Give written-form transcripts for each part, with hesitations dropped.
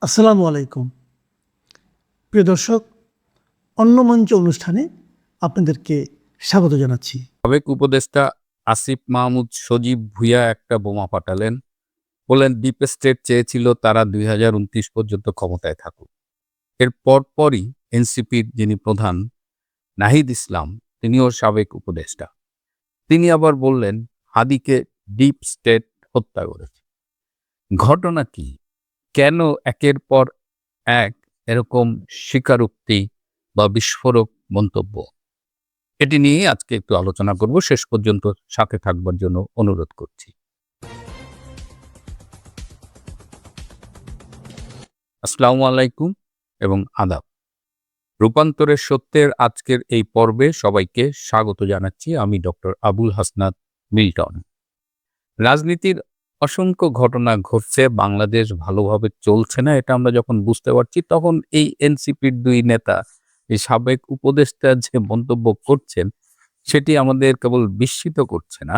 আসসালামু আলাইকুম। প্রিয় দর্শক, অন্য মঞ্চ অনুষ্ঠানে আপনাদেরকে স্বাগত জানাচ্ছি। সাবেক উপদেষ্টা আসিফ মাহমুদ সজীব ভুঁইয়া একটা বোমা ফাটালেন। বললেন ডিপ স্টেট চেয়েছিল তারা ২০২৯ পর্যন্ত ক্ষমতায় থাকুক। এর পরপরই এনসিপির যিনি প্রধান নাহিদ ইসলাম, তিনিও সাবেক উপদেষ্টা। তিনি আবার বললেন হাদিকে ডিপ স্টেট হত্যা করেছে। ঘটনা কি? কেন একের পর এক এরকম স্বীকারোক্তি বা বিস্ফোরক মন্তব্য? এটি নিয়ে আজকে একটু আলোচনা করব। শেষ পর্যন্ত সাথে থাকবার জন্য অনুরোধ করছি। আসসালামু আলাইকুম এবং আদাব। রূপান্তরের সত্যের আজকের এই পর্বে সবাইকে স্বাগত জানাচ্ছি। আমি ডক্টর আবুল হাসনাত মিল্টন। রাজনীতির অসংখ্য ঘটনা ঘটছে, বাংলাদেশ ভালোভাবে চলছে না, এটা আমরা যখন বুঝতে পারছি, তখন এই এনসিপির দুই নেতা, এই সাবেক উপদেষ্টা যে মন্তব্য করছেন, সেটি আমাদের কেবল বিস্মিত করছে না,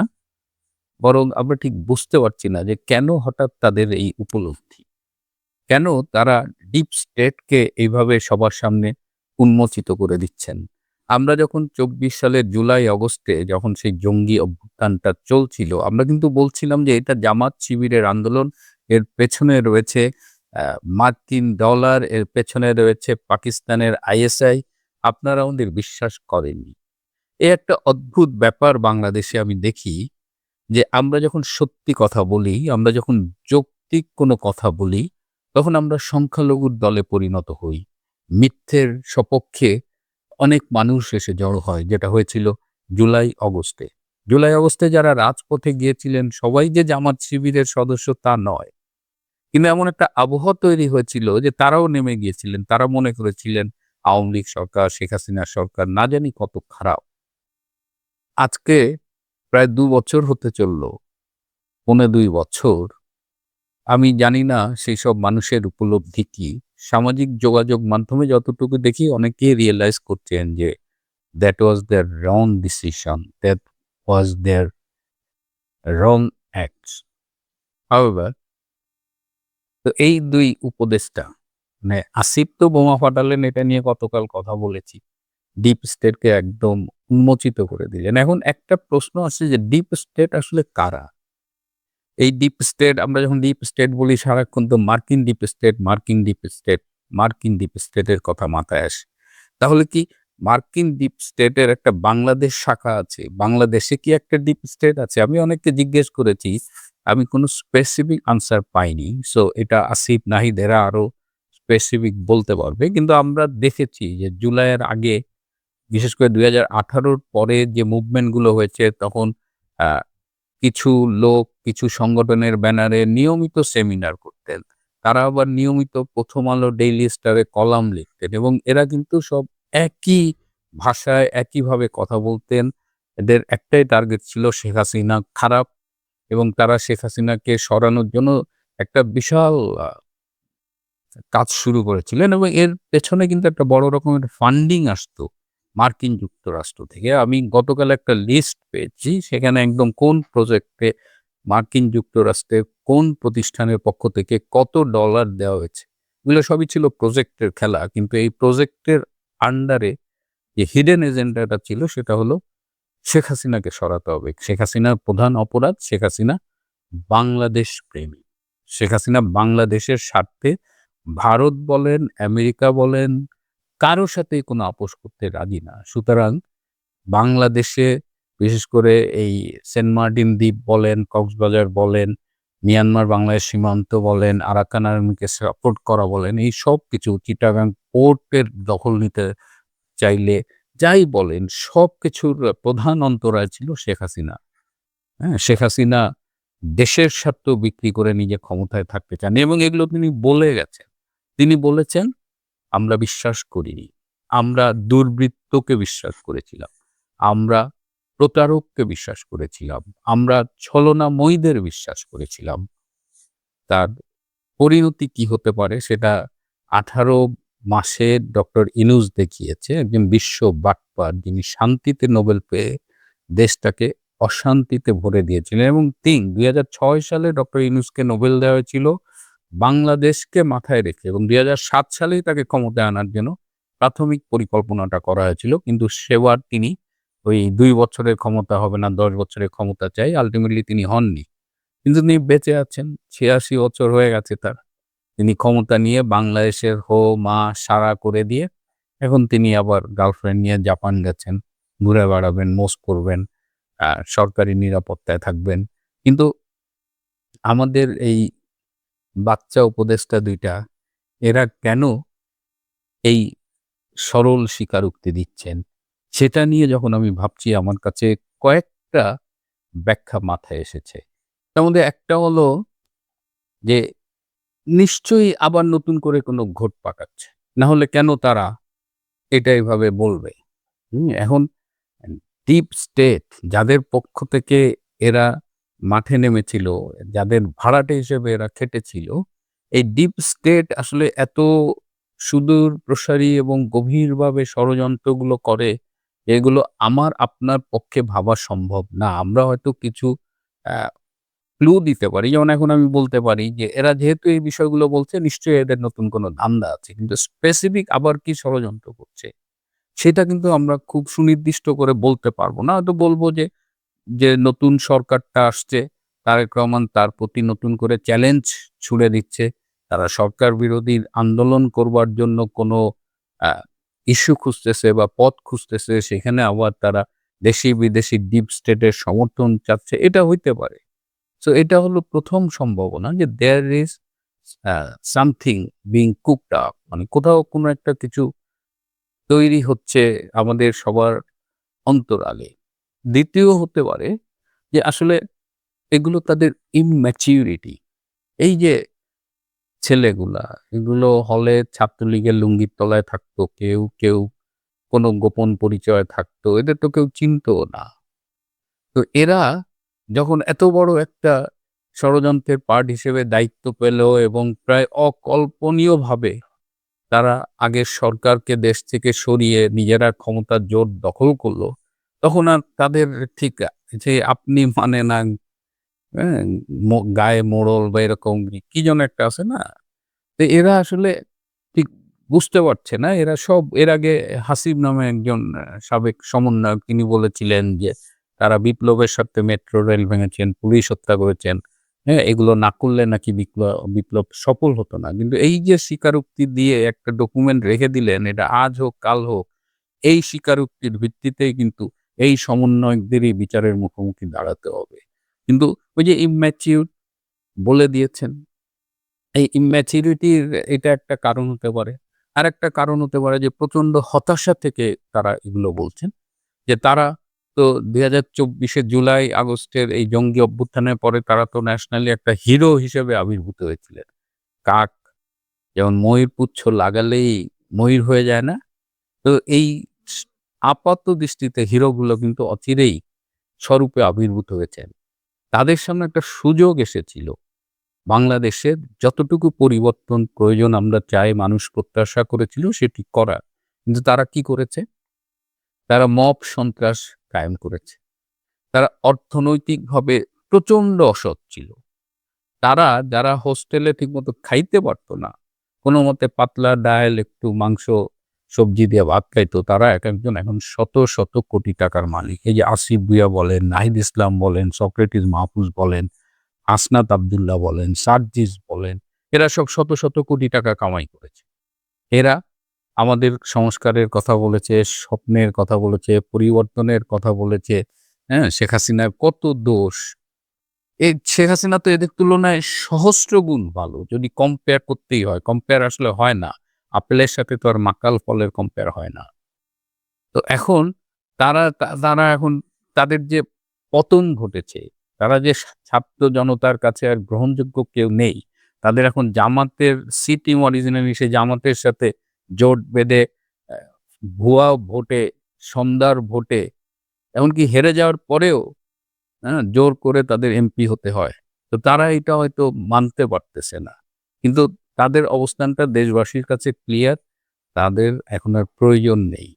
বরং আমরা ঠিক বুঝতে পারছি না যে কেন হঠাৎ তাদের এই উপলব্ধি। কেন তারা ডিপ স্টেটকে এইভাবে সবার সামনে উন্মোচিত করে দিচ্ছেন? আমরা যখন ২৪ সালের জুলাই অগস্টে যখন সেই জঙ্গি অভ্যুত্থানটা চলছিল, আমরা কিন্তু বলছিলাম যে এটা জামাত শিবিরের আন্দোলন, এর পেছনে রয়েছে মার্কিন ডলার, এর পেছনে রয়েছে পাকিস্তানের আইএসআই। আপনারা আমাদের বিশ্বাস করেননি। এ একটা অদ্ভুত ব্যাপার বাংলাদেশে আমি দেখি, যে আমরা যখন সত্যি কথা বলি, আমরা যখন যৌক্তিক কোনো কথা বলি, তখন আমরা সংখ্যালঘুর দলে পরিণত হই। মিথ্যের সপক্ষে অনেক মানুষ এসে জড়ো হয়, যেটা হয়েছিল জুলাই অগস্টে। জুলাই অগস্টে যারা রাজপথে গিয়েছিলেন সবাই যে জামাত শিবিরের সদস্য তা নয়। কিন্তু এমন একটা আবহাওয়া তৈরি হয়েছিল যে তারাও নেমে গিয়েছিলেন। তারা মনে করেছিলেন আওয়ামী লীগ সরকার, শেখ হাসিনার সরকার না জানি কত খারাপ। আজকে প্রায় ২ বছর হতে চলল, ২.৫ বছর। আমি জানি না সেই সব মানুষের উপলব্ধি কি। সামাজিক যোগাযোগ মাধ্যমে যতটুকু দেখি, অনেকেই রিয়ালাইজ করছেন যে that was their wrong decision, that was their wrong acts. However, তো এই ২ উপদেষ্টা, মানে আসিফ তো বোমা ফাটালেন, এটা নিয়ে গতকাল কথা বলেছি। ডিপ স্টেটকে একদম উন্মোচিত করে দিলেন। এখন একটা প্রশ্ন আসছে যে ডিপ স্টেট আসলে কারা? এই ডিপ স্টেট, আমরা যখন ডিপ স্টেট বলি সারাক্ষণ তো মার্কিন ডিপ স্টেট, মার্কিন ডিপ স্টেট, মার্কিন ডিপ স্টেটের কথা মাথায় আসে। তাহলে কি মার্কিন ডিপ স্টেটের একটা বাংলাদেশ শাখা আছে? বাংলাদেশে কি একটা ডিপ স্টেট আছে? আমি অনেককে জিজ্ঞেস করেছি, আমি কোনো স্পেসিফিক আনসার পাইনি। সো এটা আসিফ, নাহিদ এরা আরো স্পেসিফিক বলতে পারবে। কিন্তু আমরা দেখেছি যে জুলাইয়ের আগে, বিশেষ করে ২০১৮ পরে যে মুভমেন্ট গুলো হয়েছে, তখন আ কিছু লোক কিছু সংগঠনের ব্যানারে নিয়মিত সেমিনার করতেন। তারা আবার নিয়মিত 'প্রথম আলো', 'ডেইলি স্টারে' কলাম লিখতেন এবং এরা কিন্তু সব একই ভাষায় একইভাবে কথা বলতেন। এদের একটাই টার্গেট ছিল শেখ হাসিনা খারাপ, এবং তারা শেখ হাসিনাকে সরানোর জন্য একটা বিশাল কাজ শুরু করেছিলেন এবং এর পেছনে কিন্তু একটা বড় রকমের ফান্ডিং আসতো মার্কিন যুক্তরাষ্ট্র থেকে। আমি গতকাল একটা লিস্ট পেয়েছি, সেখানে একদম কোন প্রজেক্টে মার্কিন যুক্তরাষ্ট্রের কোন প্রতিষ্ঠানের পক্ষ থেকে কত ডলার দেওয়া হয়েছে। এগুলো সবই ছিল প্রজেক্টের খেলা। কিন্তু এই প্রজেক্টের আন্ডারে যে হিডেন এজেন্ডাটা ছিল, সেটা হলো শেখ হাসিনাকে সরাতে হবে। শেখ হাসিনার প্রধান অপরাধ, শেখ হাসিনা বাংলাদেশ প্রেমী। শেখ হাসিনা বাংলাদেশের স্বার্থে ভারত বলেন, আমেরিকা বলেন, কারো সাথেই কোনো আপোস করতে রাজি না। সুতরাং বাংলাদেশে, বিশেষ করে এই সেন্ট মার্টিন দ্বীপ বলেন, কক্সবাজার বলেন, মিয়ানমার বাংলাদেশ সীমান্ত বলেন, আরাকান আর্মিকে সাপোর্ট করা বলেন, এই সবকিছু, চিটাগাং পোর্টের দখল নিতে চাইলে যাই বলেন, সবকিছুর প্রধান অন্তরায় ছিল শেখ হাসিনা। হ্যাঁ? শেখ হাসিনা দেশের স্বার্থ বিক্রি করে নিজে ক্ষমতায় থাকতে চান এবং এগুলো তিনি বলে গেছেন। তিনি বলেছেন, "আমরা বিশ্বাস করিনি। আমরা দুর্বৃত্তকে বিশ্বাস করেছিলাম। আমরা প্রতারককে বিশ্বাস করেছিলাম। আমরা ছলনাময়ীদের বিশ্বাস করেছিলাম।" তার পরিণতি কি হতে পারে সেটা ১৮ মাসে ডক্টর ইউনূস দেখিয়েছে। একজন বিশ্ব বাটপার, যিনি শান্তিতে নোবেল পেয়ে দেশটাকে অশান্তিতে ভরে দিয়েছিলেন। এবং ২০০৬ সালে ডক্টর ইউনূসকে নোবেল দেওয়া হয়েছিল বাংলাদেশকে মাথায় রেখে এবং ২০০৭ সালেই তাকে ক্ষমতায় আনার জন্য প্রাথমিক পরিকল্পনাটা করা হয়েছিল। কিন্তু সেবার তিনি ওই ২ বছরের ক্ষমতা হবে না, ১০ বছরের ক্ষমতা চাই। আল্টিমেটলি তিনি হননি। কিন্তু তিনি বেঁচে আছেন। ৮৬ বছর হয়ে গেছে তার। তিনি ক্ষমতা নিয়ে বাংলাদেশের হো-মা সাড়া করে দিয়ে এখন তিনি আবার গার্লফ্রেন্ড নিয়ে জাপান গেছেন। ঘুরে বেড়াবেন, মোজ করবেন, সরকারি নিরাপত্তায় থাকবেন। কিন্তু আমাদের এই বাচ্চা উপদেষ্টা ২ টা এরা কেন এই সরল স্বীকারোক্তি দিচ্ছেন? সেটা নিয়ে যখন আমি ভাবছি আমার কাছে কয়েকটা ব্যাখ্যা মাথায় এসেছে। তার মধ্যে একটা হলো যে নিশ্চয়ই আবার নতুন করে কোনো ঘোট পাকাচ্ছে। না হলে কেন তারা এটা এভাবে বলবে? এখন ডিপ স্টেট যাদের পক্ষ থেকে এরা মাঠে নেমেছিল, যাদের ভাড়াটে হিসেবে এরা খেটেছিল, এই ডিপ স্টেট আসলে এত সুদূর প্রসারী এবং গভীরভাবে ষড়যন্ত্রগুলো করে, এগুলো আমার আপনার পক্ষে ভাবা সম্ভব না। আমরা হয়তো কিছু আ ক্লু দিতে পারি। যেমন এখন আমি বলতে পারি যে এরা যেহেতু এই বিষয়গুলো বলছে নিশ্চয়ই এদের নতুন কোনো ধান্দা আছে। কিন্তু স্পেসিফিক আবার কি ষড়যন্ত্র করছে সেটা কিন্তু আমরা খুব সুনির্দিষ্ট করে বলতে পারব না। হয়তো বলব যে নতুন সরকারটা আসছে, তারেক রহমান তার প্রতি নতুন করে চ্যালেঞ্জ ছুড়ে দিচ্ছে। তারা সরকার বিরোধী আন্দোলন করবার জন্য কোনো আ ইস্যু খুঁজতেছে বা পথ খুঁজতেছে। সেখানে আবার তারা দেশি বিদেশি ডিপ স্টেটের সমর্থন চাচ্ছে। এটা হইতে পারে। সো এটা হলো ১ম সম্ভাবনা যে there is something being cooked up, মানে কোথাও কোনো একটা কিছু তৈরি হচ্ছে আমাদের সবার অন্তরালে। ২য় হতে পারে যে আসলে এগুলো তাদের immaturity। এই যে ছেলেগুলা, এগুলো হলে ছাত্রলীগের লুঙ্গির তলায় থাকতো। কেউ কোনো গোপন পরিচয়ে থাকতো। এদের তো কেউ চিনতও না। তো এরা যখন এত বড় একটা ষড়যন্ত্রের পার্ট হিসেবে দায়িত্ব পেল এবং প্রায় অকল্পনীয়ভাবে তারা আগের সরকারকে দেশ থেকে সরিয়ে নিজেরা ক্ষমতার জোর দখল করলো, তখন আর তাদের ঠিক যে আপনি মানে না, হ্যাঁ? গায়ে মোড়ল বা এরকম কি যেন একটা আছে না? তো এরা আসলে ঠিক বুঝতে পারছে না। এরা সব এর আগে হাসিব নামে একজন সাবেক সমন্বয়ক তিনি বলেছিলেন যে, তারা বিপ্লবের স্বার্থে মেট্রো রেল ভেঙেছেন, পুলিশ হত্যা করেছেন। হ্যাঁ? এগুলো না করলে নাকি বিপ্লব সফল হতো না। কিন্তু এই যে স্বীকারোক্তি দিয়ে একটা ডকুমেন্ট রেখে দিলেন, এটা আজ হোক কাল হোক, এই স্বীকারোক্তির ভিত্তিতেই কিন্তু এই সমন্বয়কদেরই বিচারের মুখোমুখি দাঁড়াতে হবে। কিন্তু ওই যে immature বলে দিয়েছেন। এই immaturity-র এটা একটা কারণ হতে পারে। আরেকটা কারণ হতে পারে যে প্রচন্ড হতাশা থেকে তারা এগুলো বলছেন। যে তারা তো ২০২৪ জুলাই আগস্টের এই জঙ্গি অভ্যুত্থানের পরে তারা তো ন্যাশনালি একটা হিরো হিসেবে আবির্ভূত হয়েছিলেন। কাক যেমন ময়ূর পুচ্ছ লাগালেই ময়ূর হয়ে যায় না? তো এই স আপাত দৃষ্টিতে হিরোগুলো কিন্তু অচিরেই স্বরূপে আবির্ভূত হয়েছেন। তাদের সামনে একটা সুযোগ এসেছিল। বাংলাদেশের যতটুকু পরিবর্তন প্রয়োজন আমরা চাই, মানুষ প্রত্যাশা করেছিল সেটি করার। কিন্তু তারা কি করেছে? তারা মব সন্ত্রাস কায়েম করেছে। তারা অর্থনৈতিকভাবে প্রচন্ড অসৎ ছিল। তারা যারা হোস্টেলে ঠিকমতো খাইতে পারত না, কোনোমতে পাতলা ডাল, একটু মাংস, সবজি দিয়ে ভাত খাইতো, তারা একেকজন এখন শত কোটি টাকার মালিক। এই যে আসিফ ভুঁইয়া বলেন, নাহিদ ইসলাম বলেন, সক্রেটিস মাহফুজ বলেন, হাসনাত আব্দুল্লাহ বলেন, সার্জিস বলেন, এরা সব শত কোটি টাকা কামাই করেছে। এরা আমাদের সংস্কারের কথা বলেছে, স্বপ্নের কথা বলেছে, পরিবর্তনের কথা বলেছে। হ্যাঁ? শেখ হাসিনার কত দোষ। শেখ হাসিনা তো এদের তুলনায় সহস্র গুণ ভালো। যদি কম্পেয়ার করতেই হয়, কম্পেয়ার আসলে হয় না। আপেলের সাথে তো আর মাকাল ফলের কম্পেয়ার হয় না। তো এখন তারা এখন তাদের যে পতন ঘটেছে, তারা যে ছাত্র জনতার কাছে আর গ্রহণযোগ্য কেউ নেই। তাদের এখন জামাতের সি টিম অরিজিনালি সেই জামাতের সাথে জোট বেঁধে অ্যা ভুয়া ভোটে, সন্ধ্যার ভোটে, এমনকি হেরে যাওয়ার পরেও জোর করে তাদের এমপি হতে হয়। তো তারা এটা হয়তো মানতে পারতেছে না। কিন্তু তাদের অবস্থানটা দেশবাসীর কাছে ক্লিয়ার। তাদের এখন আর প্রয়োজন নেই।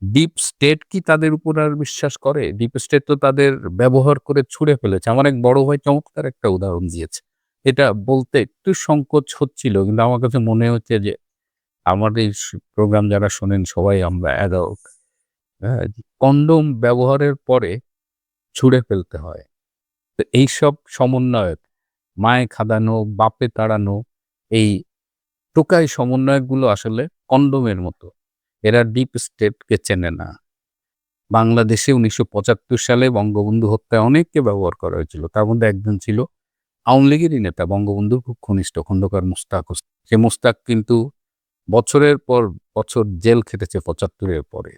ডিপ স্টেট কি তাদের উপর আর বিশ্বাস করে? ডিপ স্টেট তো তাদের ব্যবহার করে ছুঁড়ে ফেলেছে। আমার এক বড় ভাই চমৎকার একটা উদাহরণ দিয়েছে। এটা বলতে একটু সংকোচ হচ্ছিল, কিন্তু আমার কাছে মনে হচ্ছে যে আমাদের প্রোগ্রাম যারা শোনেন সবাই আমরা অ্যাডাল্ট। হ্যাঁ? কন্ডোম ব্যবহারের পরে ছুঁড়ে ফেলতে হয়। তো এইসব সমন্বয়ক, মায়ে খাদানো, বাপে তাড়ানো, এই টোকাই সমন্বয়কগুলো আসলে কন্ডোমের মতো। এরা ডিপ স্টেটকে চেনে না। বাংলাদেশে ১৯৭৫ সালে বঙ্গবন্ধু হত্যায় অনেককে ব্যবহার করা হয়েছিল। তার মধ্যে একজন ছিল আওয়ামী লীগেরই নেতা, বঙ্গবন্ধুর খুব ঘনিষ্ঠ খন্দকার মোস্তাক হোসেন। সে মোস্তাক কিন্তু বছরের পর বছর জেল খেটেছে ৭৫ এর পরে।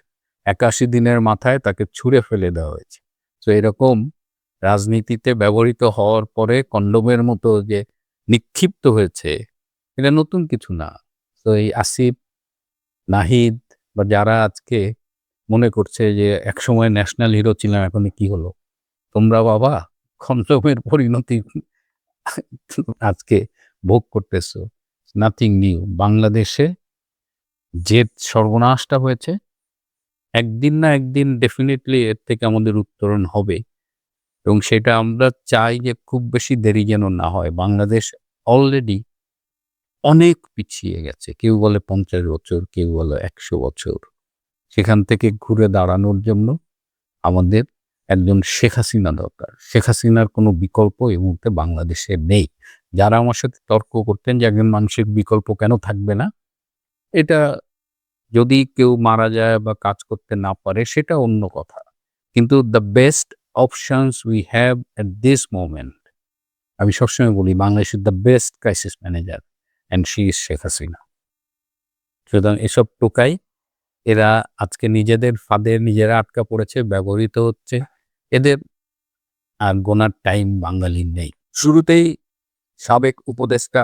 ৮১ দিনের মাথায় তাকে ছুঁড়ে ফেলে দেওয়া হয়েছে। তো এরকম রাজনীতিতে ব্যবহৃত হওয়ার পরে কন্ডোমের মতো যে নিক্ষিপ্ত হয়েছে, এটা নতুন কিছু না। তো এই আসিফ, নাহিদ বা যারা আজকে মনে করছে যে একসময় ন্যাশনাল হিরো ছিলাম, এখন কি হলো? তোমরা বাবা কন্ডোমের পরিণতি আজকে ভোগ করতেছো। Nothing new. বাংলাদেশে যে সর্বনাশটা হয়েছে, একদিন না একদিন ডেফিনিটলি এর থেকে আমাদের উত্তরণ হবে, এবং সেটা আমরা চাই যে খুব বেশি দেরি যেন না হয়। বাংলাদেশ অলরেডি অনেক পিছিয়ে গেছে। কেউ বলে ৫০ বছর, কেউ বলে ১০০ বছর। সেখান থেকে ঘুরে দাঁড়ানোর জন্য আমাদের একজন শেখ হাসিনা দরকার। শেখ হাসিনার কোনো বিকল্প এই মুহূর্তে বাংলাদেশে নেই। যারা আমার সাথে তর্ক করতেন যে একজন মানুষের বিকল্প কেন থাকবে না? এটা যদি কেউ মারা যায় বা কাজ করতে না পারে সেটা অন্য কথা। কিন্তু the best options we have at this moment, আমি সবসময় বলি Bangladesh is the best crisis manager and she is Sheikh Hasina. সুতরাং এসব টোকাই, এরা আজকে নিজেদের ফাঁদে নিজেরা আটকা পড়েছে, ব্যবহৃত হচ্ছে। এদের আর গোনার টাইম বাঙালির নেই। শুরুতেই সাবেক উপদেষ্টা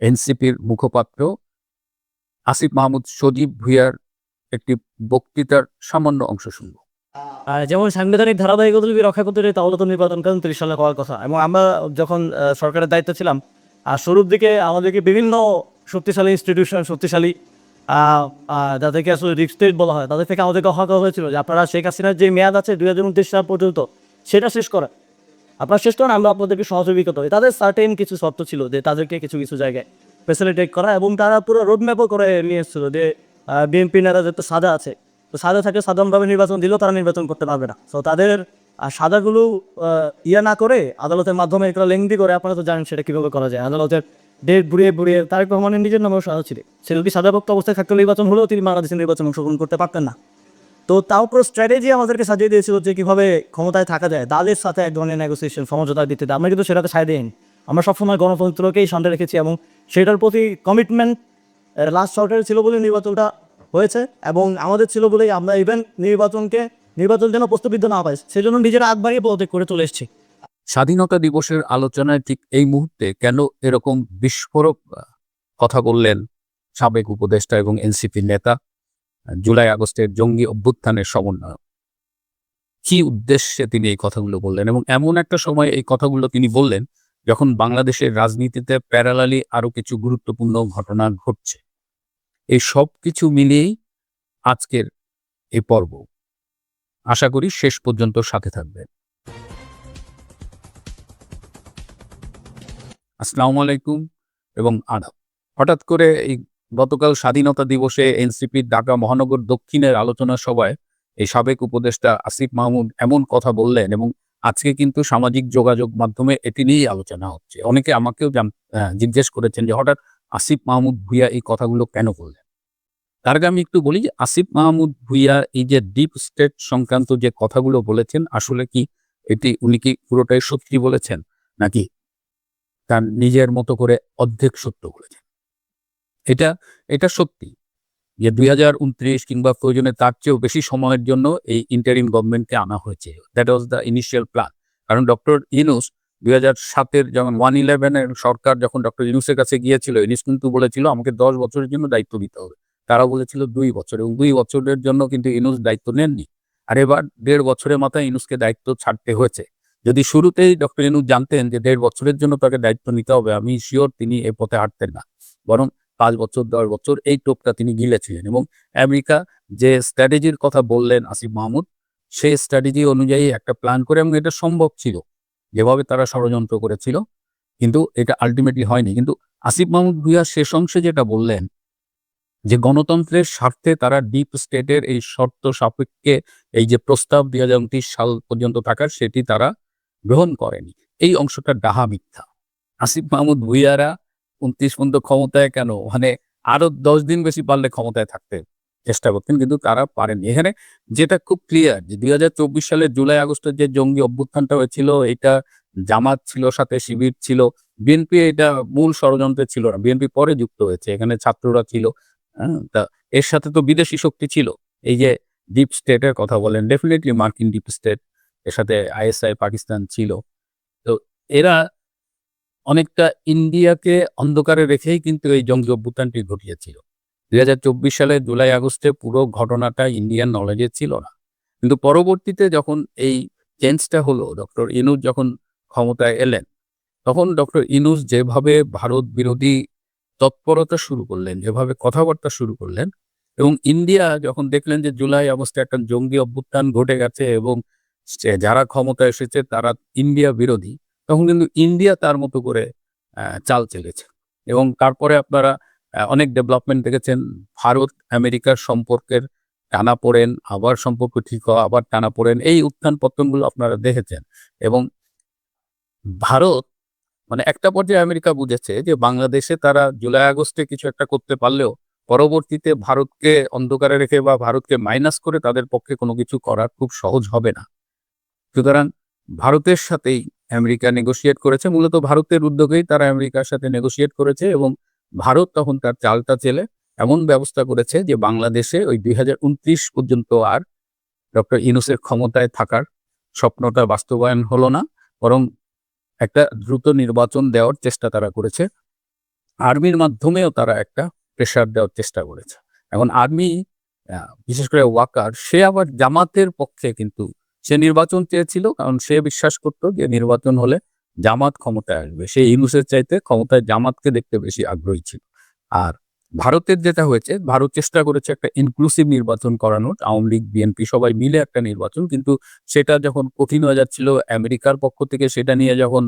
এনসিপির মুখপাত্র আসিফ মাহমুদ সজীব ভুঁইয়ার একটি বক্তৃতার সামান্য অংশ শুনব। যেমন সাংবিধানিক ধারাবাহিকতা যদি রক্ষা করতে চাই তাহলে তো নির্বাচন কানুন ৩০ সালে হওয়ার কথা। এবং আমরা যখন সরকারের দায়িত্ব ছিলাম, শুরুর দিকে আমাদেরকে বিভিন্ন শক্তিশালী ইনস্টিটিউশন, শক্তিশালী যাদেরকে আসলে রিস্ক স্টেট বলা হয়, তাদের থেকে আমাদেরকে আহ্বান করা হয়েছিল যে আপনারা শেখ হাসিনার যে মেয়াদ আছে ২০২৯ সাল পর্যন্ত, সেটা শেষ করেন। আপনারা শেষ করেন, আমরা আপনাদেরকে সহযোগিতা করি। তাদের সার্টেন কিছু শর্ত ছিল যে তাদেরকে কিছু কিছু জায়গায় ফেসিলিটেট করা, এবং তারা পুরো রোডম্যাপও করে নিয়ে এসেছিল যে বিএনপি নেতা যত সাজা আছে, তো সাজা থাকে সাধারণভাবে নির্বাচন দিলেও তারা নির্বাচন করতে পারবে না। তো তাদের সাজাগুলো না করে আদালতের মাধ্যমে এগুলো লেংদি করে, আপনারা তো জানেন সেটা কীভাবে করা যায়। আদালতের ডেট ঘুরিয়ে ঘুরিয়ে তারেক রহমানের নিজের নামেও সাজা ছিল। সে যদি সাজাভুক্ত অবস্থায় থাকতে নির্বাচন হলেও তিনি বাংলাদেশের নির্বাচন অংশগ্রহণ করতে পারতেন না। তো তাও পুরো স্ট্র্যাটেজি আমাদেরকে সাজিয়ে দিয়েছিল যে কীভাবে ক্ষমতায় থাকা যায়, দলের সাথে এক ধরনের নেগোসিয়েশন, সমঝোতা দিতে। আমরা কিন্তু সেটাতে সায় দিইনি। আমরা সবসময় গণতন্ত্রকেই সামনে রেখেছি, এবং সেটার প্রতি কমিটমেন্ট লাস্ট সরকারের ছিল বলে নির্বাচনটা হয়েছে, এবং আমাদের ছিল বলেই আমরা ইভেন নির্বাচন যেন প্রশ্নবিদ্ধ না পায় সেজন্য নিজেরা আগ বাড়িয়ে পদত্যাগ করে চলে এসেছি। স্বাধীনতা দিবসের আলোচনায় ঠিক এই মুহূর্তে কেন এরকম বিস্ফোরক কথা বললেন সাবেক উপদেষ্টা এবং এনসিপি নেতা, জুলাই আগস্টের জঙ্গি অভ্যুত্থানের সমন্বয়ক? কি উদ্দেশ্যে তিনি এই কথাগুলো বললেন, এবং এমন একটা সময় এই কথাগুলো তিনি বললেন যখন বাংলাদেশের রাজনীতিতে প্যারালালি আরো কিছু গুরুত্বপূর্ণ ঘটনা ঘটছে? এই সব কিছু মিলিয়েই আজকের এই পর্ব। আশা করি শেষ পর্যন্ত সাথে থাকবেন। আসসালামু আলাইকুম এবং আদাব। হঠাৎ করে এই গতকাল স্বাধীনতা দিবসে এনসিপির ঢাকা মহানগর দক্ষিণের আলোচনা সভায় এই সাবেক উপদেষ্টা আসিফ মাহমুদ এমন কথা বললেন, এবং আজকে কিন্তু সামাজিক যোগাযোগ মাধ্যমে এটি নিয়েই আলোচনা হচ্ছে। অনেকে আমাকেও জিজ্ঞেস করেছেন যে হঠাৎ আসিফ মাহমুদ ভুঁইয়া এই কথাগুলো কেন বললেন। তার আগে আমি একটু বলি যে আসিফ মাহমুদ ভুঁইয়া এই যে ডিপ স্টেট সংক্রান্ত যে কথাগুলো বলেছেন, আসলে কি উনি কি পুরোটাই সত্যি বলেছেন, নাকি তার নিজের মতো করে অর্ধেক সত্য বলেছেন? এটা এটা সত্যি যে ২০২৯ কিংবা প্রয়োজনে তার চেয়েও বেশি সময়ের জন্য এই ইন্টারিম গভর্নমেন্টকে আনা হয়েছে। That was the initial plan. কারণ ডক্টর ইউনূস ২০০৭-এর যখন 111-এর সরকার যখন ডক্টর ইউনূসের কাছে গিয়েছিল, ইউনূস কিন্তু বলেছিল আমাকে ১০ বছরের জন্য দায়িত্ব দিতে হবে। তারা বলেছিল ২ বছর, এবং ২ বছরের জন্য কিন্তু ইউনূস দায়িত্ব নেননি। আর এবার ১.৫ বছরের মাথায় ইউনূসকে দায়িত্ব ছাড়তে হয়েছে। যদি শুরুতেই ডক্টর ইউনূস জানতেন যে ১.৫ বছরের জন্য তাকে দায়িত্ব নিতে হবে, আমি শিওর তিনি এ পথে হাঁটতেন না, বরং ৫ বছর ১০ বছর এই টোপটা তিনি গিলেছিলেন। এবং আমেরিকা যে স্ট্র্যাটেজির কথা বললেন আসিফ মাহমুদ, সেই স্ট্র্যাটেজি অনুযায়ী একটা প্ল্যান করে, এবং এটা সম্ভব ছিল যেভাবে তারা ষড়যন্ত্র করেছিল, কিন্তু এটা আলটিমেটলি হয়নি। কিন্তু আসিফ মাহমুদ ভূঁইয়া শেষ অংশে যেটা বললেন যে গণতন্ত্রের স্বার্থে তারা ডিপ স্টেটের এই শর্ত সাপেক্ষে এই যে প্রস্তাব ২০২৯ সাল পর্যন্ত থাকার সেটি তারা গ্রহণ করেনি। এই অংশটা ডাহা মিথ্যা। আসিফ মাহমুদ ভূঁইয়ারা ২৯ পর্যন্ত ক্ষমতায় কেন মানে আরো ১০ দিন বেশি পারলে ক্ষমতায় থাকতে চেষ্টা করতেন, কিন্তু তারা পারেননি। এখানে যেটা খুব ক্লিয়ার যে ২০২৪ সালের জুলাই আগস্টের যে জঙ্গি অভ্যুত্থানটা হয়েছিল এটা জামাত ছিল, সাথে শিবির ছিল। বিএনপি এটা মূল ষড়যন্ত্রে ছিল না। বিএনপি পরে যুক্ত হয়েছে। এখানে ছাত্ররা ছিল। হ্যাঁ? তা এর সাথে তো বিদেশি শক্তি ছিল। এই যে ডিপ স্টেটের কথা বলেন, ডেফিনিটলি মার্কিন ডিপ স্টেট, এর সাথে আইএসআই পাকিস্তান ছিল। তো এরা অনেকটা ইন্ডিয়াকে অন্ধকারে রেখেই কিন্তু এই জঙ্গি অভ্যুত্থানটি ঘটিয়েছিল। ২০২৪ সালের জুলাই আগস্টে পুরো ঘটনাটা ইন্ডিয়ান নলেজে ছিল না। কিন্তু পরবর্তীতে যখন এই চেঞ্জটা হলো, ডক্টর ইউনূস যখন ক্ষমতায় এলেন, তখন ডক্টর ইউনূস যেভাবে ভারত বিরোধী তৎপরতা শুরু করলেন, যেভাবে কথাবার্তা শুরু করলেন এবং ইন্ডিয়া যখন দেখলেন যে জুলাই আগস্টে একটা জঙ্গি অভ্যুত্থান ঘটে গেছে এবং যারা ক্ষমতায় এসেছে তারা ইন্ডিয়া বিরোধী, তখন কিন্তু ইন্ডিয়া তার মতো করে চাল চেলেছে। এবং তারপরে আপনারা অনেক ডেভেলপমেন্ট দেখেছেন। ভারত আমেরিকার সম্পর্কের টানাপোড়েন, আবার সম্পর্ক ঠিক হওয়া, আবার টানাপোড়েন, এই উত্থান পতনগুলো আপনারা দেখেছেন। এবং ভারত মানে একটা পর্যায়ে আমেরিকা বুঝেছে যে বাংলাদেশে তারা জুলাই আগস্টে কিছু একটা করতে পারলেও পরবর্তীতে ভারতকে অন্ধকারে রেখে বা ভারতকে মাইনাস করে তাদের পক্ষে কোনো কিছু করা খুব সহজ হবে না। সুতরাং ভারতের সাথেই আমেরিকা নেগোশিয়েট করেছে। মূলত ভারতের উদ্যোগেই তারা আমেরিকার সাথে নেগোশিয়েট করেছে এবং ভারত তখন তার চালটা চেলে এমন ব্যবস্থা করেছে যে বাংলাদেশে ওই ২০২৯ পর্যন্ত আর ডক্টর ইউনূসের ক্ষমতায় থাকার স্বপ্নটা বাস্তবায়ন হলো না, বরং একটা দ্রুত নির্বাচন দেওয়ার চেষ্টা তারা করেছে। আর্মির মাধ্যমেও তারা একটা প্রেশার দেওয়ার চেষ্টা করেছে। এখন আর্মি বিশেষ করে ওয়াকার, সে আবার জামাতের পক্ষে, কিন্তু সে নির্বাচন চেয়েছিল কারণ সে বিশ্বাস করত যে নির্বাচন হলে জামাত ক্ষমতায় আসবে। সে ইউনূসের চাইতে ক্ষমতায় জামাতকে দেখতে বেশি আগ্রহী ছিল। আর ভারতের যেটা হয়েছে, ভারত চেষ্টা করেছে একটা ইনক্লুসিভ নির্বাচন করানোর, আওয়ামী লীগ, বিএনপি সবাই মিলে একটা নির্বাচন, কিন্তু সেটা যখন কঠিন হয়ে যাচ্ছিল, আমেরিকার পক্ষ থেকে সেটা নিয়ে যখন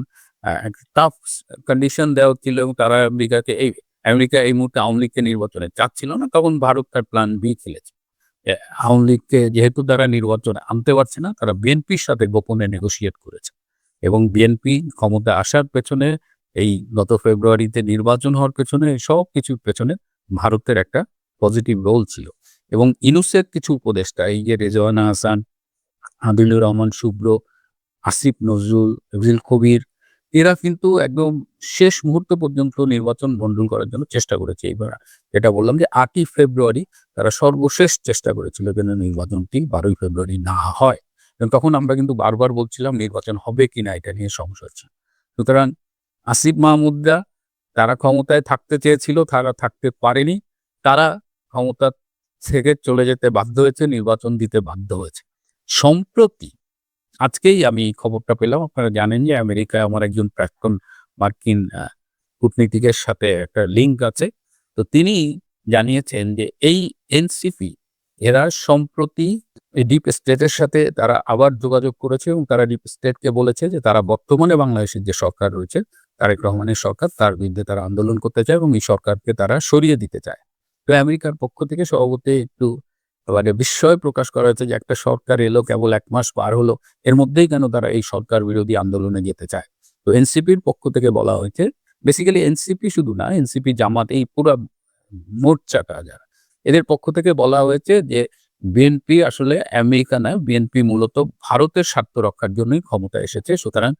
একটা টাফ কন্ডিশন দেওয়া হচ্ছিল এবং তারা আমেরিকা এই মুহূর্তে আওয়ামী লীগকে নির্বাচনে চাচ্ছিল না, তখন ভারত তার প্ল্যান বি খেলেছে। আওয়ামী লীগকে যেহেতু তারা নির্বাচনে আনতে পারছে না, তারা বিএনপির সাথে গোপনে নেগোশিয়েট করেছে এবং বিএনপি ক্ষমতায় আসার পেছনে, এই গত ফেব্রুয়ারিতে নির্বাচন হওয়ার পেছনে, সব কিছুর পেছনে ভারতের একটা পজিটিভ রোল ছিল। এবং ইউনূসের কিছু উপদেষ্টা, এই যে রেজওয়ানা হাসান, আদিলুর রহমান শুভ্র, আসিফ নজরুল, ইবরাহিম কবির, এরা কিন্তু একদম শেষ মুহূর্ত পর্যন্ত নির্বাচন ভণ্ডুল করার জন্য চেষ্টা করেছে। এইবার যেটা বললাম যে ৮ই ফেব্রুয়ারি তারা সর্বশেষ চেষ্টা করেছিল যেন নির্বাচনটি ১২ই ফেব্রুয়ারি না হয়। এবং তখন আমরা কিন্তু বারবার বলছিলাম নির্বাচন হবে কিনা এটা নিয়ে সমস্যা হচ্ছে। সুতরাং আসিফ মাহমুদরা তারা ক্ষমতায় থাকতে চেয়েছিল, তারা থাকতে পারেনি। তারা ক্ষমতা থেকে চলে যেতে বাধ্য হয়েছে, নির্বাচন দিতে বাধ্য হয়েছে। সম্প্রতি আজকেই আমি এই খবরটা পেলাম। আপনারা জানেন যে আমেরিকায় আমার একজন প্রাক্তন মার্কিন কূটনীতিকের সাথে একটা লিঙ্ক আছে। তো তিনি জানিয়েছেন যে এই এনসিপি এরা সম্প্রতি এই ডিপ স্টেটের সাথে তারা আবার যোগাযোগ করেছে এবং তারা ডিপ স্টেটকে বলেছে যে তারা বর্তমানে বাংলাদেশের যে সরকার রয়েছে, তারেক রহমানের সরকার, তার বিরুদ্ধে তারা আন্দোলন করতে চায় এবং এই সরকারকে তারা সরিয়ে দিতে চায়। তো আমেরিকার পক্ষ থেকে স্বভাবতই একটু মানে বিস্ময় প্রকাশ করা হয়েছে যে একটা সরকার এলো, কেবল ১ মাস পার হলো, এর মধ্যেই কেন তারা এই সরকার বিরোধী আন্দোলনে যেতে চায়। তো এনসিপির পক্ষ থেকে বলা হয়েছে, বেসিক্যালি এনসিপি শুধু না, এনসিপি, জামাত, এই পুরা মোর্চাটা যারা, এদের পক্ষ থেকে বলা হয়েছে যে বিএনপি আসলে আমেরিকা না, বিএনপি মূলত ভারতের স্বার্থ রক্ষার জন্যই ক্ষমতায় এসেছে। সুতরাং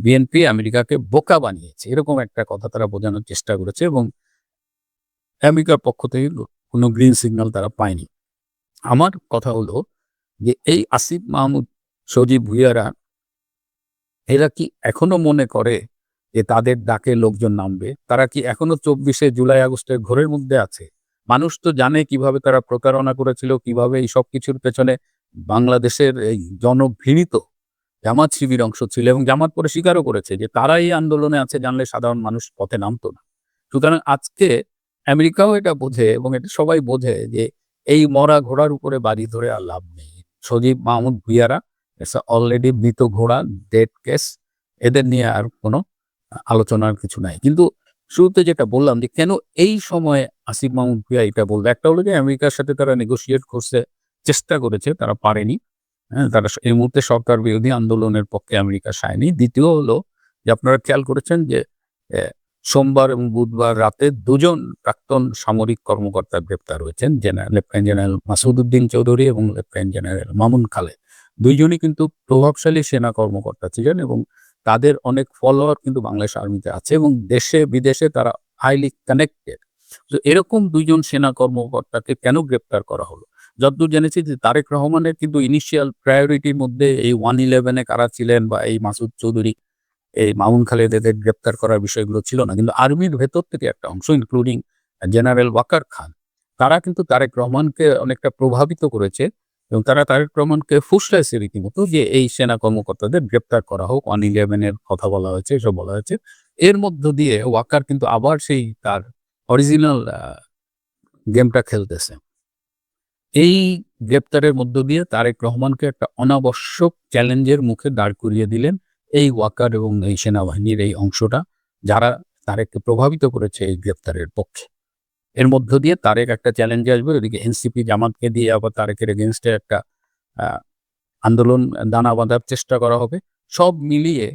বিএনপি আমেরিকাকে বোকা বানিয়েছে, এরকম একটা কথা তারা বোঝানোর চেষ্টা করেছে এবং আমেরিকার পক্ষ থেকে কোনো গ্রিন সিগন্যাল তারা পায়নি। আমার কথা হলো যে এই আসিফ মাহমুদ, সজীব ভুইয়ারা, এরা কি এখনো মনে করে যে তাদের ডাকে লোকজন নামবে? তারা কি এখনো ২৪শে জুলাই আগস্টের ঘোরের মধ্যে আছে? মানুষ তো জানে কিভাবে তারা প্রতারণা করেছিল, কিভাবে এই সবকিছুর পেছনে বাংলাদেশের এই জনঘৃণিত জামাত শিবির অংশ ছিল এবং জামাত পরে স্বীকারও করেছে যে তারা এই আন্দোলনে আছে জানলে সাধারণ মানুষ পথে নামতো না। সুতরাং আজকে আমেরিকাও এটা বোঝে এবং এটা সবাই বোঝে যে এই মরা ঘোড়ার উপরে বাড়ি ধরে আর লাভ নেই। সজীব মাহমুদ ভুইয়ারা অলরেডি মৃত ঘোড়া, ডেড কেস, এদের নিয়ে আর কোনো আলোচনার কিছু নাই। কিন্তু শুরুতে যেটা বললাম যে কেন এই সময়ে আসিফ মাহমুদ ভূঁইয়া এটা বলল, একটা হলো যে আমেরিকার সাথে তারা নেগোশিয়েট করছে, চেষ্টা করেছে, তারা পারেনি। হ্যাঁ, তারা এই মুহূর্তে সরকার বিরোধী আন্দোলনের পক্ষে আমেরিকা সায়নি। দ্বিতীয় হলো যে আপনারা খেয়াল করেছেন যে সোমবার এবং বুধবার রাতে দুজন প্রাক্তন সামরিক কর্মকর্তা গ্রেপ্তার হয়েছেন, লেফটেন্যান্ট জেনারেল মাসুদউদ্দিন চৌধুরী এবং লেফটেন্যান্ট জেনারেল মামুন খালেদ। দুইজনই কিন্তু প্রভাবশালী সেনা কর্মকর্তা ছিলেন এবং তাদের অনেক ফলোয়ার কিন্তু বাংলাদেশ আর্মিতে আছে এবং দেশে বিদেশে তারা হাইলি কানেক্টেড। তো এরকম দুইজন সেনা কর্মকর্তাকে কেন গ্রেপ্তার করা হলো? যতদূর জেনেছি যে তারেক রহমানের কিন্তু ইনিশিয়াল প্রায়োরিটির মধ্যে এই 111-এ কারা ছিলেন বা এই মাসুদ চৌধুরী, এই মামুন খালেদ এদের গ্রেপ্তার করার বিষয়গুলো ছিল না। কিন্তু আর্মির ভেতর থেকে একটা অংশ ইনক্লুডিং জেনারেল ওয়াকার খান, তারা কিন্তু তারেক রহমানকে অনেকটা প্রভাবিত করেছে এবং তারা তারেক রহমানকে ফুসলাইছে রীতিমতো যে এই সেনা কর্মকর্তাদের গ্রেপ্তার করা হোক। 111-এর কথা বলা হয়েছে, এসব বলা হয়েছে। এর মধ্য দিয়ে ওয়াকার কিন্তু আবার সেই তার অরিজিনাল গেমটা খেলতেছে। এই গ্রেপ্তারের মধ্য দিয়ে তারেক রহমানকে একটা অনাবশ্যক চ্যালেঞ্জের মুখে দাঁড় করিয়ে দিলেন এই ওয়াকার এবং এই সেনাবাহিনীর এই অংশটা, যারা তারেককে প্রভাবিত করেছে এই গ্রেপ্তারের পক্ষে। এর মধ্য দিয়ে তারেক একটা চ্যালেঞ্জে আসবে, ওদিকে এনসিপি জামাতকে দিয়ে আবার তারেকের এগেনস্টে একটা আন্দোলন দানা বাঁধার চেষ্টা করা হবে। সব মিলিয়ে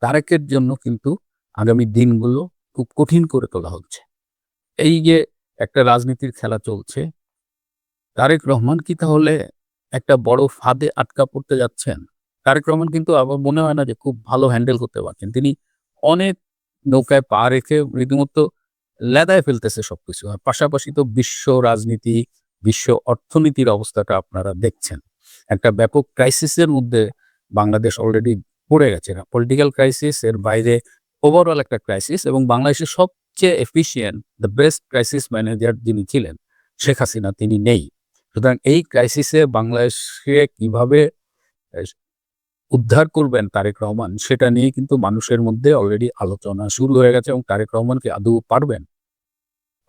তারেকের জন্য কিন্তু আগামী দিনগুলো খুব কঠিন করে তোলা হচ্ছে। এই যে একটা রাজনীতির খেলা চলছে, তারেক রহমান কি তাহলে একটা বড় ফাঁদে আটকা পড়তে যাচ্ছেন? তারেক রহমান কিন্তু আমার মনে হয় না যে খুব ভালো হ্যান্ডেল করতে পারছেন। তিনি অনেক নৌকায় পা রেখে রীতিমতো লেদায় ফেলতেছে সবকিছু। আর পাশাপাশি তো বিশ্ব রাজনীতি, বিশ্ব অর্থনীতির অবস্থাটা আপনারা দেখছেন। একটা ব্যাপক ক্রাইসিসের মধ্যে বাংলাদেশ অলরেডি পড়ে গেছে। পলিটিক্যাল ক্রাইসিস, এর বাইরে ওভারঅল একটা ক্রাইসিস এবং বাংলাদেশের সবচেয়ে efficient, the best crisis manager যিনি ছিলেন শেখ হাসিনা, তিনি নেই। সুতরাং এই ক্রাইসিসে বাংলাদেশকে কিভাবে উদ্ধার করবেন তারেক রহমান, সেটা নিয়ে কিন্তু মানুষের মধ্যে অলরেডি আলোচনা শুরু হয়ে গেছে এবং তারেক রহমান কি আদৌ পারবেন?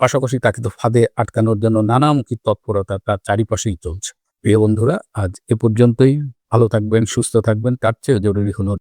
পাশাপাশি তাকে তো ফাঁদে আটকানোর জন্য নানামুখী তৎপরতা তার চারিপাশেই চলছে। প্রিয় বন্ধুরা, আজ এ পর্যন্তই। ভালো থাকবেন, সুস্থ থাকবেন। তার চেয়ে জরুরি হলো